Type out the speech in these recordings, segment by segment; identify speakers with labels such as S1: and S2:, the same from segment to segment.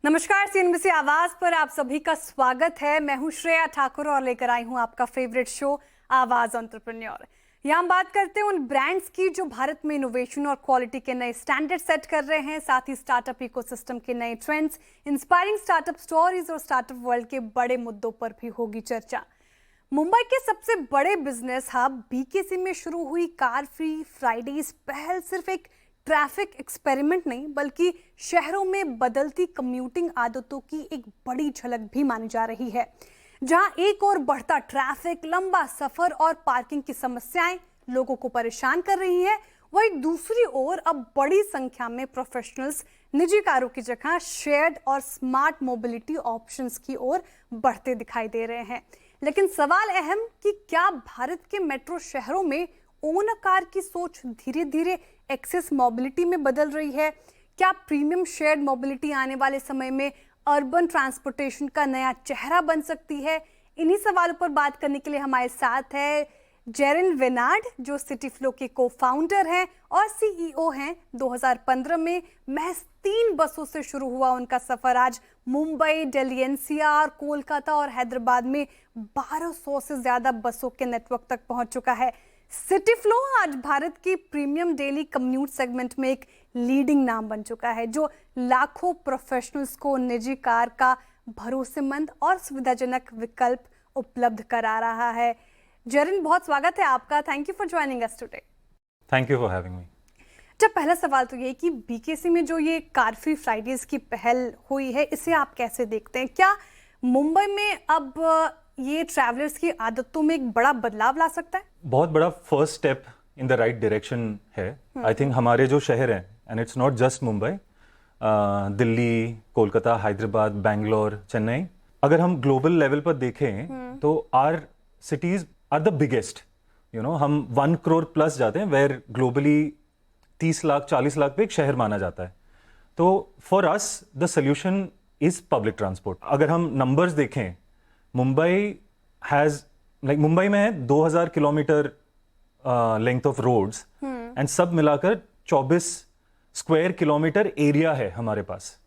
S1: नमस्कार, सीएनबीसी आवाज पर आप सभी का स्वागत है। मैं हूं श्रेया ठाकुर और लेकर आई हूं आपका फेवरेट शो आवाज एंटरप्रेन्योर। यहाँ हम बात करते हैं उन ब्रांड्स की जो भारत में इनोवेशन और क्वालिटी के नए स्टैंडर्ड सेट कर रहे हैं, साथ ही स्टार्टअप इकोसिस्टम के नए ट्रेंड्स, इंस्पायरिंग स्टार्टअप स्टोरीज और स्टार्टअप वर्ल्ड के बड़े मुद्दों पर भी होगी चर्चा। मुंबई के सबसे बड़े बिजनेस हब बीकेसी में शुरू हुई कार फ्री फ्राइडेज पहल सिर्फ एक ट्रैफिक एक्सपेरिमेंट नहीं बल्कि शहरों में बदलती कम्यूटिंग आदतों की एक बड़ी झलक भी मानी जा रही है। जहां एक ओर बढ़ता ट्रैफिक, लंबा सफर और पार्किंग की समस्याएं लोगों को परेशान कर रही है, वहीं दूसरी ओर अब बड़ी संख्या में प्रोफेशनल्स निजी कारों की जगह शेयर्ड और स्मार्ट मोबिलिटी ऑप्शंस की ओर बढ़ते दिखाई दे रहे हैं। लेकिन सवाल अहम कि क्या भारत के मेट्रो शहरों में ओन अ कार की सोच धीरे धीरे एक्सेस मोबिलिटी में बदल रही है? क्या प्रीमियम शेयर्ड मोबिलिटी आने वाले समय में अर्बन ट्रांसपोर्टेशन का नया चेहरा बन सकती है? इन्हीं सवालों पर बात करने के लिए हमारे साथ है जेरिन वेनार्ड, जो सिटी फ्लो के को फाउंडर हैं और सीईओ हैं। 2015 में महज 3 बसों से शुरू हुआ उनका सफर आज मुंबई, दिल्ली एनसीआर, कोलकाता और हैदराबाद में 1200 से ज्यादा बसों के नेटवर्क तक पहुंच चुका है। सिटी फ्लो आज भारत की प्रीमियम डेली कम्यूट सेगमेंट में एक लीडिंग नाम बन चुका है, जो लाखों प्रोफेशनल्स को निजी कार का भरोसेमंद और सुविधाजनक विकल्प उपलब्ध करा रहा है। जेरिन, बहुत स्वागत है आपका। Thank you for joining us today.
S2: Thank you for having me.
S1: जब पहला सवाल तो ये कि बीकेसी में जो ये कार फ्री फ्राइडेज की पहल हुई है, इसे आप कैसे देखते हैं? क्या मुंबई में अब ये ट्रैवलर्स की आदतों में एक बड़ा बदलाव ला सकता है?
S2: बहुत बड़ा first step in the right direction है। आई थिंक हमारे जो शहर हैं, and it's not just Mumbai, Delhi, Kolkata, Hyderabad, Bangalore, Chennai, अगर हम ग्लोबल लेवल पर देखें तो our cities are the biggest. हम 1 करोड़ प्लस जाते हैं, वेयर ग्लोबली 30 लाख 40 लाख पे एक शहर माना जाता है। तो for us the solution is public transport. अगर हम नंबर्स देखें, मुंबई मुंबई में है 2000 kilometre length of roads and सब मिलाकर 24 स्क्वायर किलोमीटर एरिया है हमारे पास।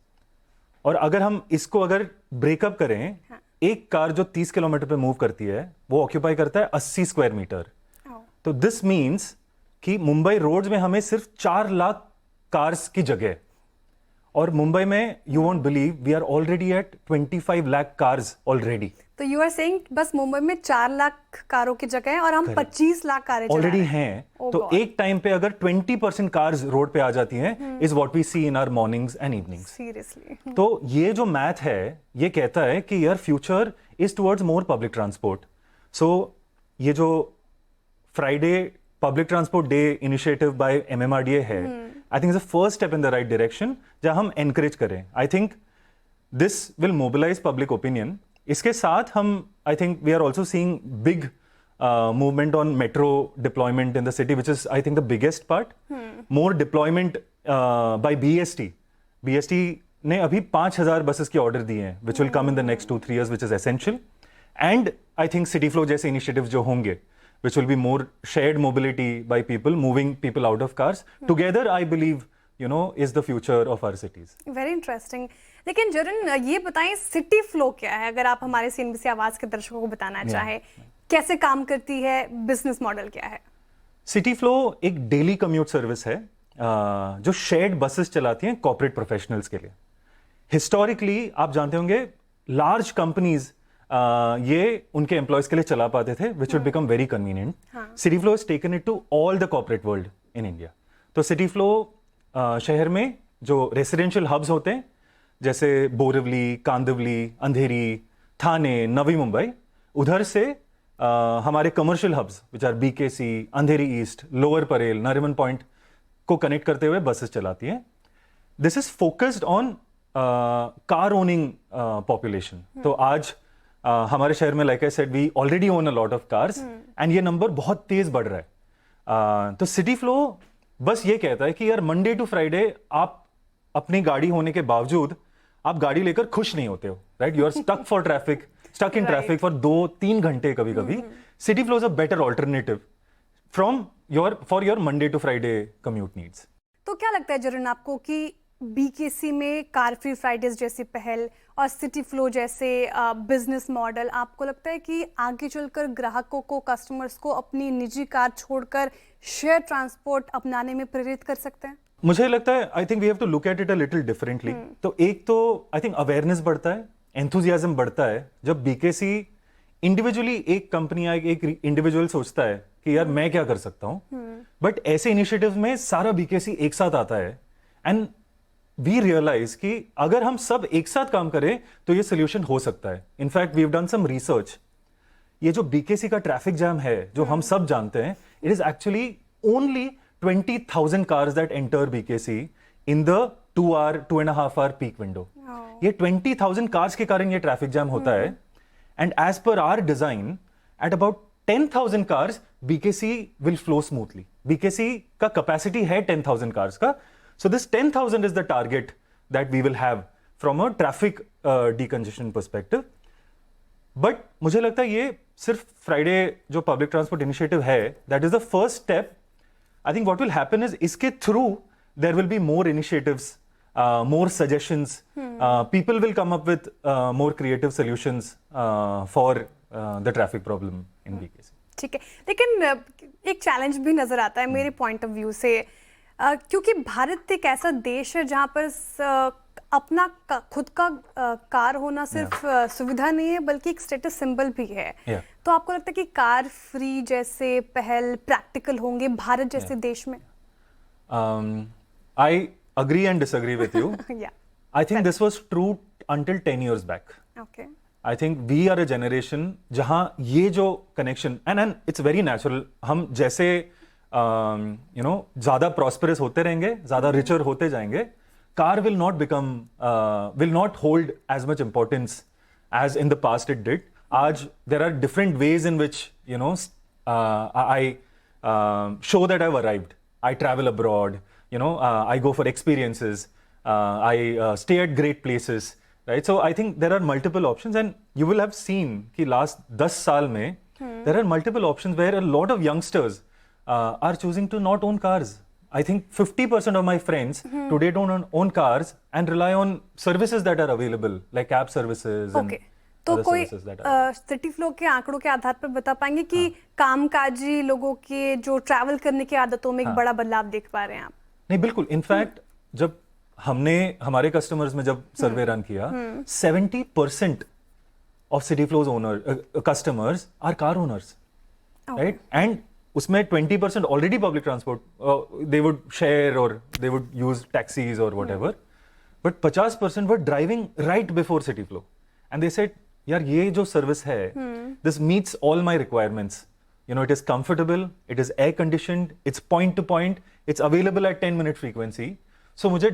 S2: और अगर हम इसको अगर ब्रेकअप करें, एक कार जो 30 किलोमीटर पे मूव करती है वो ऑक्यूपाई करता है 80 स्क्वायर मीटर। तो दिस मीन्स कि मुंबई रोड्स में हमें सिर्फ 4 लाख कार्स की जगह है। और मुंबई में you won't believe we are already at 25 lakh cars already.
S1: तो यू आर सेइंग बस मुंबई में 4 लाख कारों की जगह है और हम 25 लाख कारें
S2: ऑलरेडी हैं। तो एक टाइम पे अगर 20% कार्स रोड पे आ जाती हैं, is what we see in our mornings and evenings.
S1: Seriously.
S2: तो ये जो मैथ है ये कहता है कि यार future is towards more public transport. So ये जो Friday public transport day initiative by MMRDA है, I think is the first step in the right direction, जहां हम एनकरेज करें। I think this will mobilise public opinion. इसके साथ हम I think we are also seeing big movement on metro deployment in the city, which is I think the biggest part. More deployment by BST। BST ने अभी 5000 buses की order दिए हैं, which will come in the next 2-3 years, which is essential. And I think city flow जैसे initiative जो होंगे, which will be more shared mobility by people, moving people out of cars. Together, I believe, is the future of our cities.
S1: Very interesting. लेकिन जेरिन, ये बताएं city flow क्या है, अगर आप हमारे सीएनबीसी आवाज के दर्शकों को बताना चाहें, कैसे काम करती है, बिजनेस मॉडल क्या है?
S2: सिटी फ्लो एक डेली कम्यूट सर्विस है जो शेयर्ड बसेस चलाती हैं कॉर्पोरेट प्रोफेशनल्स के लिए। हिस्टोरिकली आप जानते होंगे लार्ज कंपनीज ये उनके एम्प्लॉयज के लिए चला पाते थे, which would become very convenient. City Flow has taken it to all the corporate world in India. तो सिटी फ्लो शहर में जो रेसिडेंशियल हब्स होते हैं, जैसे बोरिवली, कांदिवली, अंधेरी, थाने, नवी मुंबई, उधर से हमारे commercial hubs which are BKC, Andheri East, Lower Parel, Nariman Point को कनेक्ट करते हुए बसेस चलाती हैं। This is focused on car owning population. तो आज हमारे शहर में, like I said, we already own a lot of cars and ये नंबर बहुत तेज बढ़ रहा है। तो सिटी फ्लो बस ये कहता है कि यार मंडे टू फ्राइडे आप अपनी गाड़ी होने के बावजूद आप गाड़ी लेकर खुश नहीं होते हो, right? You are stuck in traffic for 2-3 घंटे कभी कभी। City Flow is a better alternative for your Monday to Friday commute needs.
S1: तो क्या लगता है जेरिन आपको कि बीकेसी में कार फ्री फ्राइडेज जैसी पहल और सिटी फ्लो जैसे बिजनेस मॉडल आपको लगता है कि आगे चलकर ग्राहकों को, कस्टमर्स को अपनी निजी कार छोड़कर शेयर ट्रांसपोर्ट अपनाने में प्रेरित कर सकते हैं?
S2: मुझे लगता है I think we have to look at it a little differently. तो एक तो आई थिंक अवेयरनेस बढ़ता है, एंथुजियाज्म बढ़ता है जब बीकेसी इंडिविजुअली एक कंपनी या एक इंडिविजुअल सोचता है कि यार मैं क्या कर सकता हूं, बट ऐसे इनिशिएटिव में सारा बीकेसी एक साथ आता है एंड वी रियलाइज कि अगर हम सब एक साथ काम करें तो ये सोल्यूशन हो सकता है। In fact we have done some research. ये जो बीकेसी का ट्रैफिक जैम है जो हम सब जानते हैं, it is actually only 20,000 cars that enter BKC in the 2.5 hour peak window. ये 20,000 cars के कारण ये ट्रैफिक जैम होता है and as per our design at about 10,000 cars BKC will flow smoothly. BKC का कैपेसिटी है 10,000 cars का, so this 10,000 is the target that we will have from a traffic decongestion perspective. But मुझे लगता है ये सिर्फ फ्राइडे जो public transport initiative है, that is the first step. I think what will happen is इसके through there will be more initiatives, more suggestions. People will come up with more creative solutions for the traffic problem in BKC.
S1: ठीक है, लेकिन एक challenge भी नजर आता है मेरे पॉइंट ऑफ व्यू से, क्योंकि भारत एक ऐसा देश है जहाँ पर अपना खुद का कार होना सिर्फ सुविधा नहीं है बल्कि एक स्टेटस सिंबल भी है। तो आपको लगता है कि कार फ्री जैसे पहल प्रैक्टिकल होंगे भारत जैसे देश में?
S2: I agree and disagree with you. I think this was true until 10 years back.
S1: Okay.
S2: I think we are a generation जहाँ ये जो connection and it's very natural, हम जैसे ज़्यादा prosperous होते रहेंगे, ज़्यादा richer होते जाएंगे, car will not hold as much importance as in the past it did. Aaj there are different ways in which I show that I've arrived. I travel abroad, I go for experiences, I stay at great places, right? So I think there are multiple options and you will have seen कि last 10 साल में there are multiple options where a lot of youngsters are choosing to not own cars. I think 50% of my friends today don't own cars and rely on services that are available like cab services and
S1: तो कोई city flow के आंकड़ों के आधार पर बता पाएंगे कि कामकाजी लोगों के जो ट्रैवल करने की आदतों में एक बड़ा बदलाव देख पा रहे हैं आप?
S2: नहीं, बिल्कुल। इनफैक्ट जब हमने हमारे कस्टमर्स में जब सर्वे रन किया, 70% of Cityflo's owner customers are car owners, right? And उसमें 20% already public transport, they would share और दे वुड यूज टैक्सीज और whatever, but 50% were driving right before Cityflo and they said यार ये जो service है, this meets all my requirements, it is comfortable, it is air conditioned, it's point to point, it's available at 10 minute frequency, so मुझे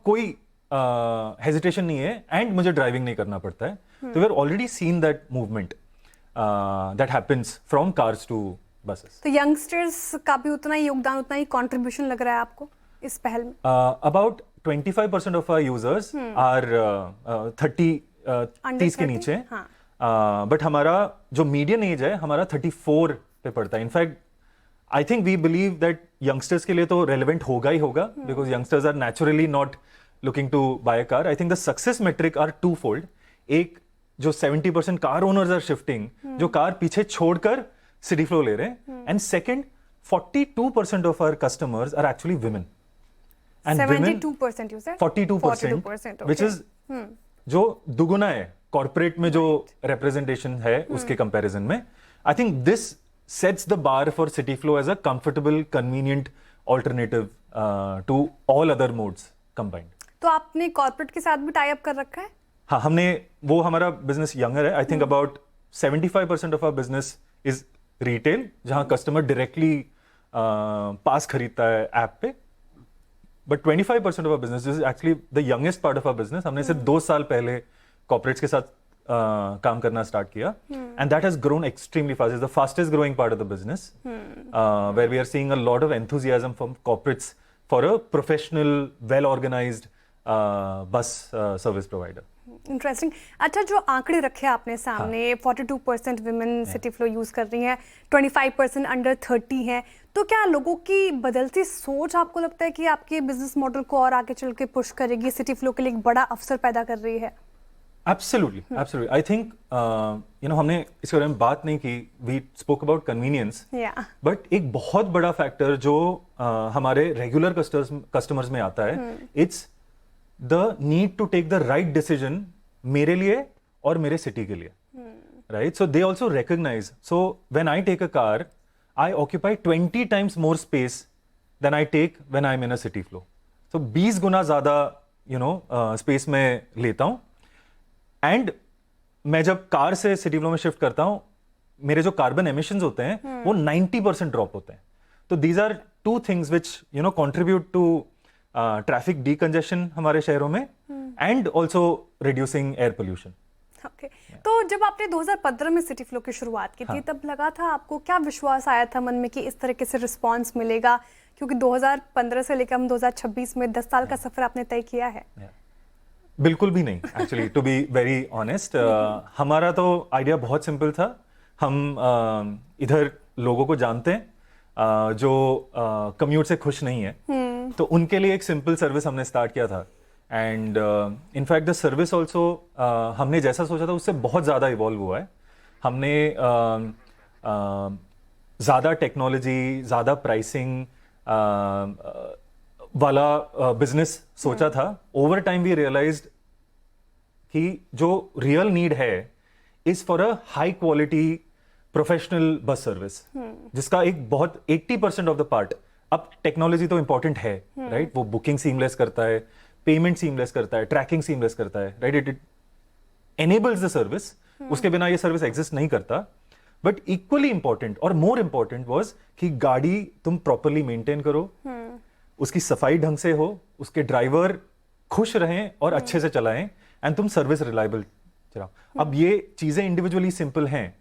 S2: कोई hesitation नहीं है and मुझे driving नहीं करना पड़ता है। तो we are already seen that movement that happens from cars to buses.
S1: तो यंगस्टर्स का भी उतना ही योगदान, उतना ही कंट्रीब्यूशन लग रहा है आपको इस पहल में?
S2: About 25% of our users are 30 के नीचे, बट हमारा जो मीडियन एज है हमारा 34 पे पड़ता है। In fact I think we believe that youngsters के लिए तो रेलेवेंट होगा ही होगा, because youngsters are naturally not looking to buy a car. I think the success metric are two fold. एक जो 70% कार ओनर्स आर शिफ्टिंग, जो कार पीछे छोड़कर सिटी फ्लो ले रहे हैं, and second 42% of our customers are actually women and
S1: 72% you said?
S2: 42% which is जो दुगुना है कॉर्पोरेट में जो रिप्रेजेंटेशन है उसके कंपैरिजन में। I think this sets the bar for City Flow as a comfortable convenient alternative to all other modes combined.
S1: तो आपने कॉर्पोरेट के साथ भी टाई अप कर रखा है?
S2: हाँ, हमने वो, हमारा बिजनेस यंगर है। I think about 75% of our business is retail, जहां कस्टमर डायरेक्टली पास खरीदता है ऐप पे, but 25% of our business is actually the youngest part of our business. हमने सिर्फ 2 साल पहले कॉर्पोरेट्स के साथ काम करना स्टार्ट किया, and that has grown extremely fast. Is the fastest growing part of the business, where we are seeing a lot of enthusiasm from corporates for a professional, well organised bus service provider.
S1: Interesting. अच्छा, जो आंकड़े रखे आपने सामने, 42% women city flow use कर रही हैं, 25% under 30 हैं, तो क्या लोगों की बदलती सोच आपको लगता है कि आपके बिजनेस मॉडल को और आगे चल के पुश करेगी, सिटी फ्लो के लिए एक बड़ा अवसर पैदा कर रही है?
S2: Absolutely, absolutely. आई थिंक हमने इसके बारे में बात नहीं की, we spoke about convenience, but एक बहुत बड़ा फैक्टर जो हमारे रेगुलर कस्टमर्स में आता है, it's the need to take the right decision मेरे लिए और मेरे सिटी के लिए, right? So they also recognise, so when I take a car, I occupy 20 times more space than I take when I'm in a city flow. So 20 गुना ज्यादा space में लेता हूं, एंड मैं जब कार से सिटी फ्लो में shift करता हूं, मेरे जो कार्बन एमिशंस होते हैं वो 90% ड्रॉप होते हैं। तो these are two things which contribute to traffic decongestion हमारे शहरों में, and also reducing air pollution.
S1: Okay, तो जब आपने 2015 में सिटी फ्लो की शुरुआत की थी, तब लगा था आपको, क्या विश्वास आया था मन में कि इस तरीके से रिस्पांस मिलेगा? क्योंकि 2015 से लेकर हम 2026 में 10 साल का सफर आपने तय किया है।
S2: बिल्कुल भी नहीं, actually, to be very honest. हमारा तो आइडिया बहुत सिंपल था। हम इधर लोगों को जानते हैं जो कम्यूट से खुश नहीं है, तो उनके लिए एक सिंपल सर्विस हमने स्टार्ट किया था। And in fact the service also हमने जैसा सोचा था उससे बहुत ज़्यादा इवॉल्व हुआ है। हमने ज़्यादा टेक्नोलॉजी, ज़्यादा प्राइसिंग वाला बिजनेस सोचा था। ओवर टाइम वी रियलाइज्ड कि जो रियल नीड है is for a high quality professional bus service, जिसका एक बहुत 80% ऑफ द पार्ट, अब टेक्नोलॉजी तो इंपॉर्टेंट है, राइट? वो बुकिंग सीमलेस करता है, पेमेंट सीमलेस करता है, ट्रैकिंग सीमलेस करता है, right? It enables the service. उसके बिना ये सर्विस एग्जिस्ट नहीं करता। बट इक्वली इंपॉर्टेंट और मोर इंपॉर्टेंट वाज कि गाड़ी तुम प्रॉपरली मेंटेन करो, उसकी सफाई ढंग से हो, उसके ड्राइवर खुश रहें और अच्छे से चलाएं, एंड तुम सर्विस रिलायबल चलाओ। अब ये चीजें इंडिविजुअली सिंपल हैं,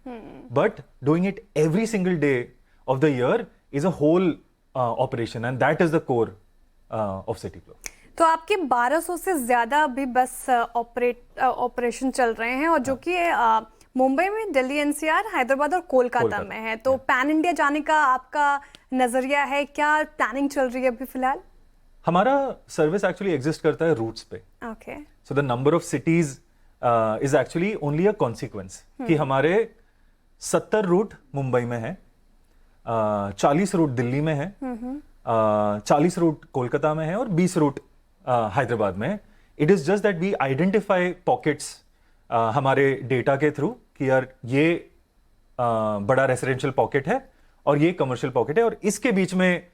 S2: but doing it every single day of the year is a whole operation, and that is the core of City Flow.
S1: तो आपके 1200 से ज्यादा अभी बस ऑपरेशन चल रहे हैं, और जो कि मुंबई में, दिल्ली एनसीआर, हैदराबाद और कोलकाता में है। तो पैन इंडिया जाने का आपका नजरिया है? क्या प्लानिंग चल रही है अभी फिलहाल?
S2: हमारा सर्विस एक्चुअली एग्जिस्ट करता है रूट्स पे।
S1: Okay,
S2: so the number of cities is actually only a consequence कि हमारे 70 रूट मुंबई में है, 40 रूट दिल्ली में है, 40 रूट कोलकाता में है, और 20 रूट हैदराबाद में। It is just that we identify pockets हमारे डेटा के थ्रू कि यार ये बड़ा रेसिडेंशियल पॉकेट है और ये कमर्शियल पॉकेट है, और इसके बीच में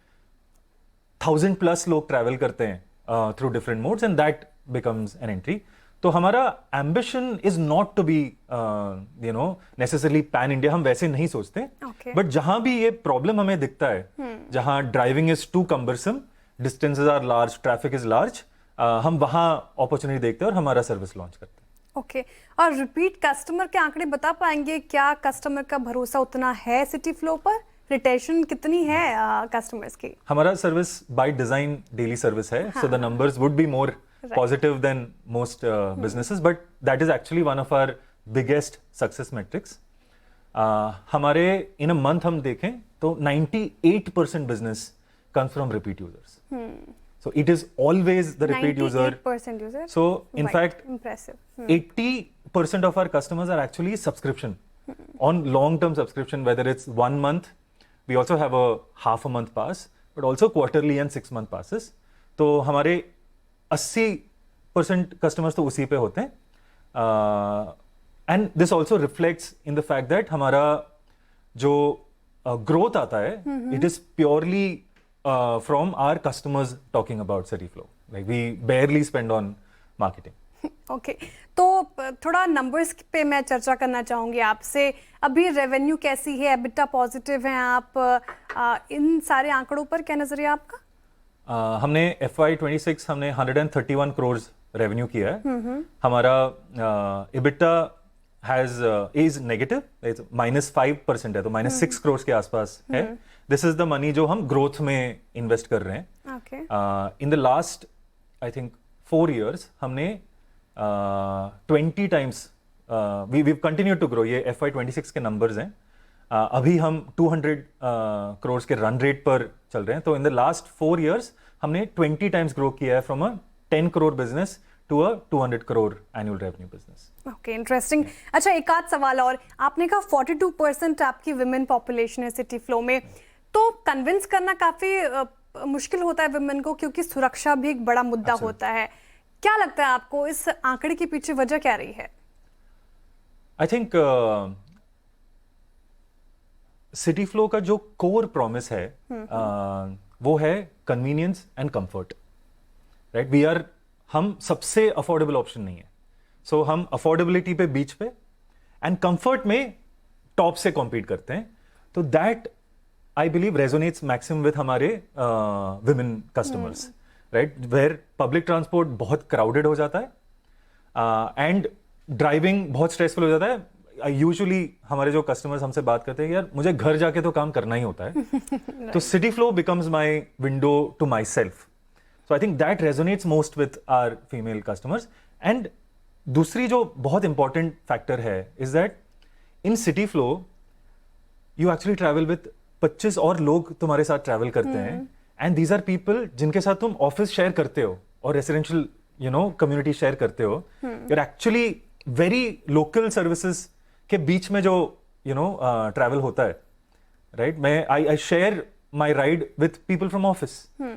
S2: 1000+ लोग ट्रैवल करते हैं through different modes, and that becomes an entry. तो हमारा ambition is not to be necessarily pan India, हम वैसे नहीं सोचते। बट जहां भी ये प्रॉब्लम हमें दिखता है, जहां driving is too cumbersome, distances are large, traffic is large, हम वहां अपॉर्चुनिटी देखते हैं और हमारा सर्विस लॉन्च करते हैं।
S1: ओके, और रिपीट कस्टमर के आंकड़े बता पाएंगे? क्या कस्टमर का भरोसा उतना है सिटी फ्लो पर? रिटेंशन कितनी है कस्टमर्स की?
S2: हमारा service by design daily service है, so the numbers would be more positive than most businesses, but that is actually one of our biggest success metrics. हमारे in a month हम देखें तो 98% business comes from repeat users. So it is always the repeat user.
S1: 98% user.
S2: So in fact,
S1: impressive.
S2: 80% of our customers are actually subscription, on long-term subscription, whether it's 1 month, we also have a half a month pass, but also quarterly and 6-month passes. तो हमारे 80% customers तो उसी पे होते हैं, and this also reflects in the fact that हमारा जो growth आता है, it is purely from our customers talking about City Flow, like we barely spend on marketing.
S1: Okay, तो थोड़ा नंबर्स पे मैं चर्चा करना चाहूंगी आपसे। अभी रेवेन्यू कैसी है? एबिटा पॉजिटिव हैं आप? इन सारे आंकड़ों पर क्या नजरिया आपका?
S2: हमने FY26 हमने 131 करोड़ रेवेन्यू किया है। हमारा EBITDA इज नेगेटिव, -5% है, तो -6 करोड़ के आसपास है। दिस इज द मनी जो हम ग्रोथ में इन्वेस्ट कर रहे हैं। In the last I think 4 years हमने 20 times we've continued to grow. ये FY26 के numbers हैं. अभी हम 200 crores के run rate पर चल रहे हैं. तो in the last 4 years हमने 20 times grow किया है from a 10 crore business to a 200 crore annual revenue business.
S1: Okay, interesting. अच्छा, एक आध सवाल और. आपने कहा 42% आपकी विमेन पॉपुलेशन है सिटी फ्लो में, तो कन्विंस करना काफी मुश्किल होता है विमेन को, क्योंकि सुरक्षा भी एक बड़ा मुद्दा होता है. क्या लगता है आपको, इस आंकड़े के पीछे वजह क्या रही है?
S2: आई थिंक सिटी फ्लो का जो कोर प्रॉमिस है वो है कन्वीनियंस एंड कंफर्ट. राइट, हम सबसे अफोर्डेबल ऑप्शन नहीं है. सो हम अफोर्डेबिलिटी पे बीच पे एंड कंफर्ट में टॉप से कॉम्पीट करते हैं. तो that I believe resonates maximum with हमारे women customers. Right, where public transport बहुत क्राउडेड हो जाता है एंड ड्राइविंग बहुत स्ट्रेसफुल हो जाता है. यूजुअली हमारे जो कस्टमर्स हमसे बात करते हैं, यार मुझे घर जाके तो काम करना ही होता है. तो City Flow becomes my window to myself. So I think that resonates most with our female customers. And दूसरी जो बहुत इंपॉर्टेंट फैक्टर है is that in City Flow you actually travel with 25 और लोग तुम्हारे साथ ट्रैवल करते हैं. एंड दीज आर पीपल जिनके साथ तुम ऑफिस शेयर करते हो और रेसिडेंशियल कम्युनिटी शेयर करते हो. You are actually very local services के बीच में जो ट्रैवल होता है. राइट, मैं I share my ride with people from office.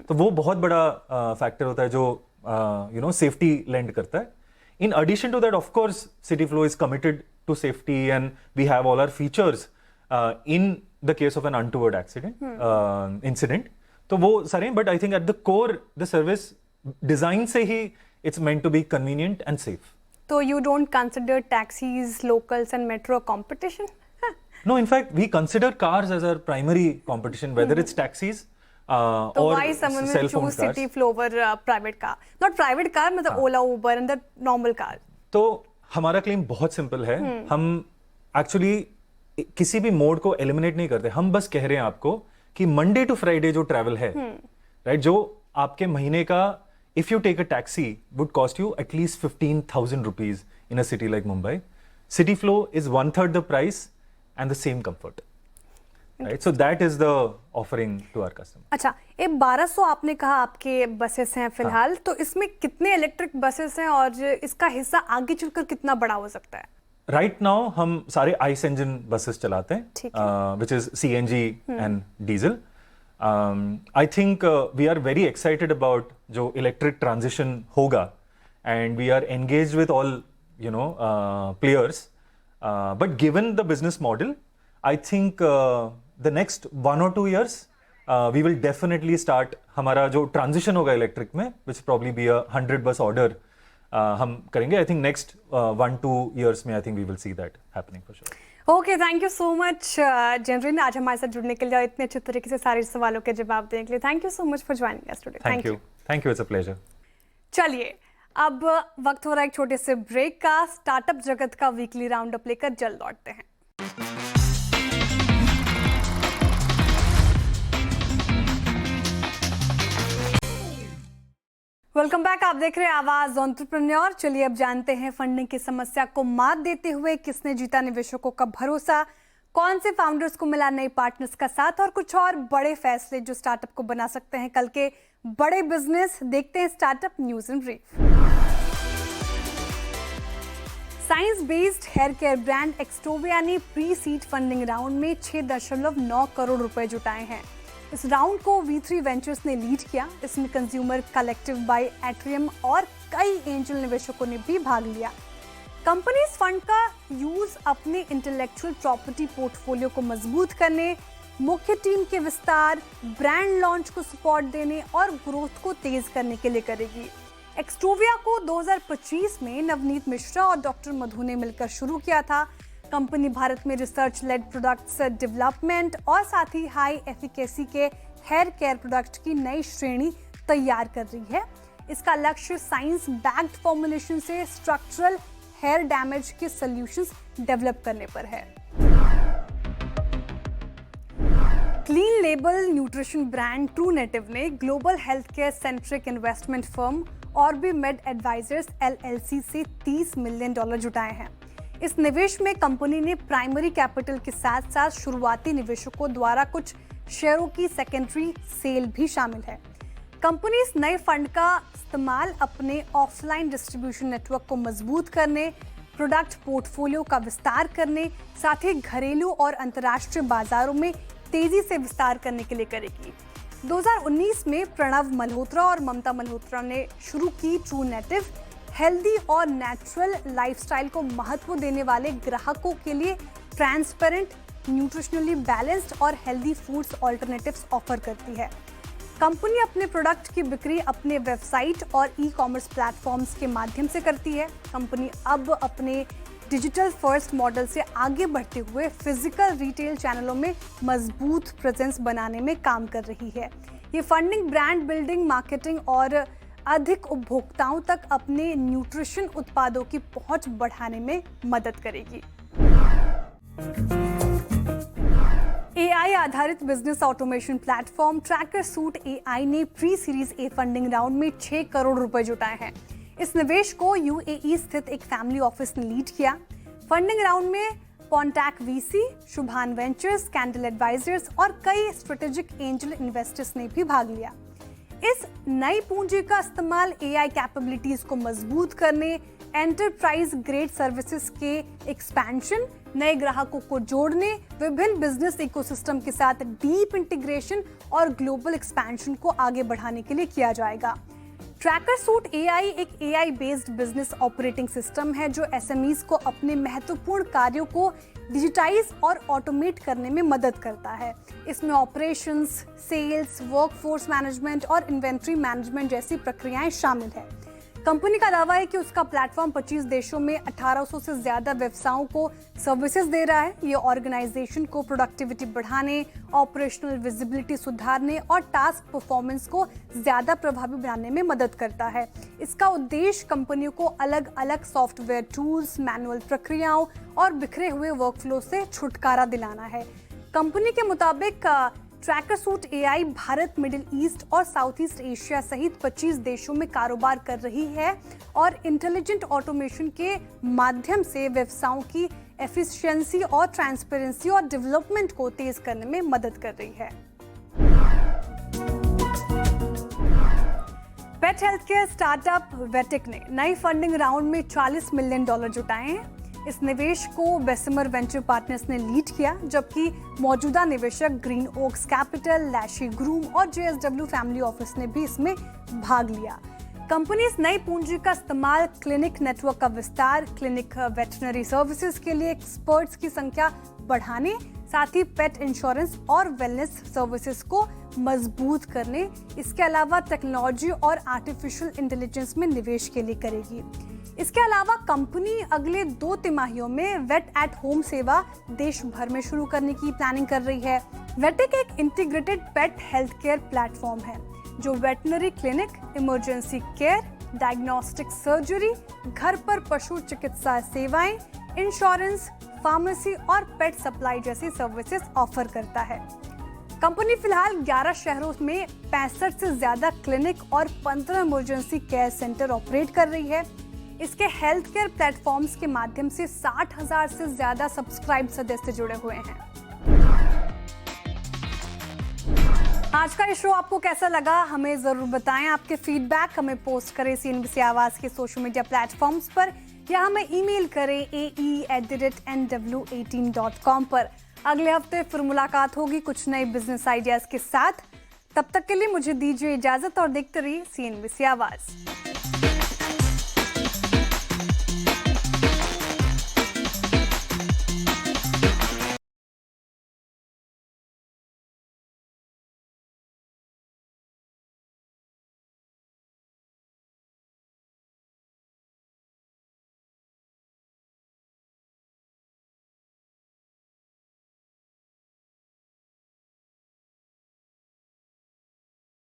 S2: तो वो बहुत बड़ा फैक्टर होता है जो सेफ्टी लेंड करता है. In addition to that, of course, City Flow is committed to safety and we have all our features in the case of an untoward incident. तो वो सारे, but I think at the core, the service design से ही it's meant to be convenient and safe.
S1: So you don't consider taxis, locals and metro competition?
S2: No, in fact, we consider cars as our primary competition, whether it's taxis
S1: So
S2: or
S1: why someone will
S2: cell phone
S1: choose
S2: cars.
S1: City Flow over private car? Not private car, मतलब Ola, Uber and the normal car.
S2: तो हमारा claim बहुत simple है. हम actually किसी भी mode को eliminate नहीं करते. हम बस कह रहे हैं आपको कि मंडे टू फ्राइडे जो ट्रैवल है, राइट, जो आपके महीने का if you take a taxi would cost you at least 15,000 rupees in a city like Mumbai. City Flow is 1/3 the price and the same comfort. Right, so that is the offering to our customer.
S1: अच्छा, ये 1200 आपने कहा आपके buses हैं फिलहाल. तो इसमें कितने इलेक्ट्रिक बसेस हैं और इसका हिस्सा आगे चलकर कितना बड़ा हो सकता है?
S2: Right now हम सारे ICE engine buses चलाते हैं, which is CNG and diesel. I think we are very excited about जो electric transition होगा and we are engaged with all players. But given the business model, I think the next 1 or 2 years we will definitely start हमारा जो transition होगा electric में, which probably be a 100 bus order हम करेंगे. I think next 1-2 years में I think we will see that happening for sure.
S1: Okay, thank you so much, Jenrin, आज हमारे साथ जुड़ने के लिए और इतने अच्छे तरीके से सारे सवालों के जवाब देने के लिए. Thank you so much for joining us today.
S2: Thank you, it's a pleasure.
S1: चलिए, अब वक्त हो रहा है एक छोटे से ब्रेक का. स्टार्टअप जगत का वीकली राउंड अप लेकर जल्द लौटते हैं. Welcome back. आप देख रहे हैं आवाज एंटरप्रेन्योर. चलिए अब जानते हैं फंडिंग की समस्या को मात देते हुए किसने जीता निवेशकों का भरोसा, कौन से फाउंडर्स को मिला नए पार्टनर्स का साथ और कुछ और बड़े फैसले जो स्टार्टअप को बना सकते हैं कल के बड़े बिजनेस. देखते हैं startup news in brief. Science based hair care brand Extovia ने प्री सीड फंडिंग राउंड में 6.9 करोड़ रुपए जुटाए हैं. इस राउंड को V3 वेंचर्स ने लीड किया. इसमें कंज्यूमर कलेक्टिव बाय एट्रियम और कई एंजल निवेशकों ने भी भाग लिया. कंपनी इस फंड का यूज अपने इंटेलेक्चुअल प्रॉपर्टी पोर्टफोलियो को मजबूत करने, मुख्य टीम के विस्तार, ब्रांड लॉन्च को सपोर्ट देने और ग्रोथ को तेज करने के लिए करेगी. एक्सटोविया को 2025 में नवनीत मिश्रा और डॉक्टर मधु ने मिलकर शुरू किया था. कंपनी भारत में रिसर्च लेड प्रोडक्ट्स डेवलपमेंट और साथ ही हाई एफिकेसी के हेयर केयर प्रोडक्ट की नई श्रेणी तैयार कर रही है. इसका लक्ष्य साइंस बैक्ड फॉर्मुलेशन से स्ट्रक्चरल हेयर डैमेज के सॉल्यूशंस डेवलप करने पर है. Clean label nutrition brand True Native ने global health care centric investment firm OrbiMed Advisors LLC से $30 मिलियन जुटाए हैं। इस निवेश में कंपनी ने प्राइमरी कैपिटल के साथ साथ शुरुआती निवेशकों द्वारा कुछ शेयरों की सेकेंडरी सेल भी शामिल है। कंपनी इस नए फंड का इस्तेमाल अपने ऑफलाइन डिस्ट्रीब्यूशन नेटवर्क को मजबूत करने, प्रोडक्ट पोर्टफोलियो का विस्तार करने, साथ ही घरेलू और अंतर्राष्ट्रीय बाजारों में तेजी से विस्तार करने के लिए करेगी। 2019 में प्रणव मल्होत्रा और ममता मल्होत्रा ने शुरू की ट्रू नेटिव, हेल्दी और नेचुरल लाइफस्टाइल को महत्व देने वाले ग्राहकों के लिए ट्रांसपेरेंट, न्यूट्रिशनली बैलेंस्ड और हेल्दी फूड्स ऑल्टरनेटिव्स ऑफर करती है। कंपनी अपने प्रोडक्ट की बिक्री अपने वेबसाइट और ई-कॉमर्स प्लेटफॉर्म्स के माध्यम से करती है। कंपनी अब अपने डिजिटल फर्स्ट मॉडल से आगे बढ़ते हुए फिजिकल रिटेल चैनलों में मजबूत प्रेजेंस बनाने में काम कर रही है। ये फंडिंग ब्रांड बिल्डिंग, मार्केटिंग और अधिक उपभोक्ताओं तक अपने न्यूट्रिशन उत्पादों की पहुंच बढ़ाने में मदद करेगी। AI आधारित बिजनेस ऑटोमेशन प्लेटफॉर्म ट्रैकरसूट AI ने pre series A funding round में 6 करोड़ रुपए जुटाए हैं। इस निवेश को UAE स्थित एक फैमिली ऑफिस ने लीड किया। फंडिंग राउंड में contact VC, Shubhan Ventures, Candle Advisors और कई स्ट्रेटेजिक एंजल इन्वेस्टर्स ने भी भाग लिया। इस नई पूंजी का इस्तेमाल AI कैपेबिलिटीज को मजबूत करने, एंटरप्राइज ग्रेड सर्विसेज के एक्सपेंशन, नए ग्राहकों को जोड़ने, विभिन्न बिजनेस इकोसिस्टम के साथ डीप इंटीग्रेशन और ग्लोबल एक्सपेंशन को आगे बढ़ाने के लिए किया जाएगा। ट्रैकरसूट AI एक AI based business operating system है जो SMEs को अपने महत्वपूर्ण कार्यों को डिजिटाइज और ऑटोमेट करने में मदद करता है। इसमें ऑपरेशंस, सेल्स, वर्कफोर्स मैनेजमेंट और इन्वेंट्री मैनेजमेंट जैसी प्रक्रियाएं शामिल है। कंपनी का दावा है कि उसका प्लेटफॉर्म 25 देशों में 1800 से ज्यादा व्यवसायों को सर्विसेज दे रहा है। ये ऑर्गेनाइजेशन को प्रोडक्टिविटी बढ़ाने, ऑपरेशनल विजिबिलिटी सुधारने और टास्क परफॉर्मेंस को ज्यादा प्रभावी बनाने में मदद करता है। इसका उद्देश्य कंपनियों को अलग अलग सॉफ्टवेयर टूल्स, मैनुअल प्रक्रियाओं और बिखरे हुए वर्कफ्लो से छुटकारा दिलाना है। कंपनी के मुताबिक ट्रैकरसूट AI भारत, मिडिल ईस्ट और साउथ ईस्ट एशिया सहित 25 देशों में कारोबार कर रही है और इंटेलिजेंट ऑटोमेशन के माध्यम से व्यवसायों की एफिशिएंसी और ट्रांसपेरेंसी और डेवलपमेंट को तेज करने में मदद कर रही है। पेट हेल्थ केयर स्टार्टअप वेटिक ने नई फंडिंग राउंड में $40 मिलियन जुटाए हैं। इस निवेश को बेसिमर वेंचर पार्टनर्स ने लीड किया, जबकि मौजूदा निवेशक ग्रीन ओक्स कैपिटल, लैशी ग्रूम और JSW फैमिली ऑफिस ने भी इसमें भाग लिया। कंपनी इस नई पूंजी का इस्तेमाल क्लिनिक नेटवर्क का विस्तार, क्लिनिक वेटरनरी सर्विसेज के लिए एक्सपर्ट्स की संख्या बढ़ाने, साथ ही पेट इंश्योरेंस और वेलनेस सर्विसेज को मजबूत करने, इसके अलावा टेक्नोलॉजी और आर्टिफिशियल इंटेलिजेंस में निवेश के लिए करेगी। इसके अलावा कंपनी अगले 2 तिमाहियों में वेट एट होम सेवा देश भर में शुरू करने की प्लानिंग कर रही है। वेटिक एक इंटीग्रेटेड पेट हेल्थ केयर प्लेटफॉर्म है जो veterinary clinic, emergency care, diagnostic surgery, घर पर पशु चिकित्सा सेवाएं, इंश्योरेंस, फार्मेसी और पेट सप्लाई जैसी सर्विसेज ऑफर करता है। कंपनी फिलहाल 11 शहरों में 65 से ज्यादा क्लिनिक और 15 इमरजेंसी केयर सेंटर ऑपरेट कर रही है। इसके हेल्थ केयर प्लेटफॉर्म्स के माध्यम से 60,000 से ज्यादा सब्सक्राइब सदस्य जुड़े हुए हैं। आज का ये शो आपको कैसा लगा हमें जरूर बताएं। आपके फीडबैक हमें पोस्ट करें CNBC आवाज के सोशल मीडिया प्लेटफॉर्म्स पर या हमें ईमेल करें ae@nw18.com पर। अगले हफ्ते फिर मुलाकात होगी कुछ नए बिजनेस आइडियाज के साथ। तब तक के लिए मुझे दीजिए इजाजत और देखते रहिए CNBC आवाज।